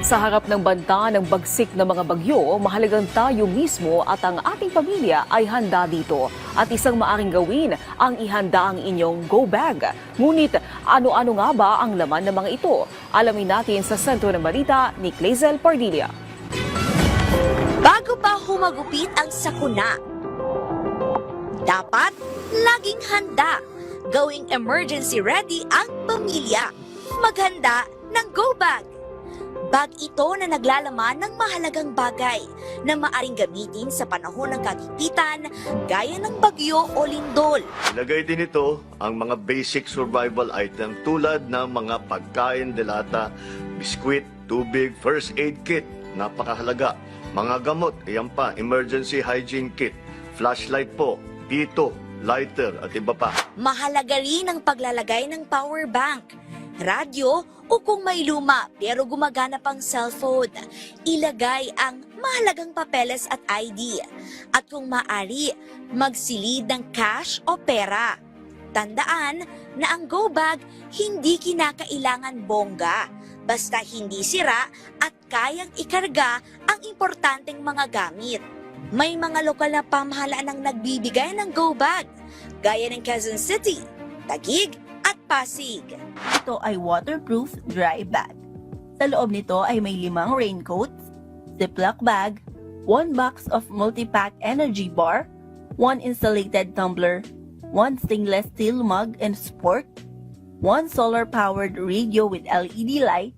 Sa harap ng banta ng bagsik na mga bagyo, mahalagang tayo mismo at ang ating pamilya ay handa dito. At isang maaring gawin ang ihanda ang inyong go bag. Ngunit ano-ano nga ba ang laman ng mga ito? Alamin natin sa sentro ng balita ni Clazel Pardilla. Bago pa humagupit ang sakuna, dapat laging handa. Gawing emergency ready ang pamilya. Maghanda ng go bag. Bag ito na naglalaman ng mahalagang bagay na maaring gamitin sa panahon ng kagipitan gaya ng bagyo o lindol. Ilagay din ito ang mga basic survival item tulad ng mga pagkain, delata, biskwit, tubig, first aid kit, napakahalaga. Mga gamot, iyan pa, emergency hygiene kit, flashlight po, pito, lighter at iba pa. Mahalaga rin ang paglalagay ng power bank, radyo o kung may luma pero gumagana pang cellphone, ilagay ang mahalagang papeles at ID. At kung maaari, magsilid ng cash o pera. Tandaan na ang go bag hindi kinakailangan bongga, basta hindi sira at kayang ikarga ang importanteng mga gamit. May mga lokal na pamahalaan ang nagbibigay ng go bag, gaya ng Quezon City, Taguig at Pasig. Ito ay waterproof dry bag. Sa loob nito ay may 5 raincoats, Ziploc bag, 1 box of multi-pack energy bar, 1 insulated tumbler, 1 stainless steel mug and sport, 1 solar-powered radio with LED light,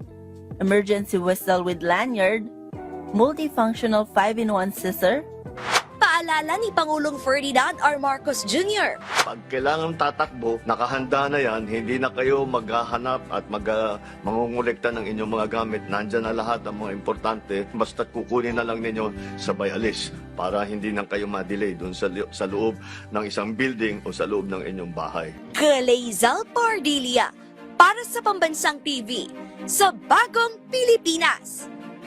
emergency whistle with lanyard, multifunctional 5-in-1 scissor. Paalala ni Pangulong Ferdinand R. Marcos Jr. Pag kailangan tatakbo, nakahanda na yan, hindi na kayo maghahanap at mangungulekta ng inyong mga gamit. Nandyan na lahat ang mga importante, basta kukunin na lang ninyo sabay alis para hindi na kayo ma-delay doon sa loob ng isang building o sa loob ng inyong bahay. Clazel Pardilla para sa Pambansang TV sa Bagong Pilipinas.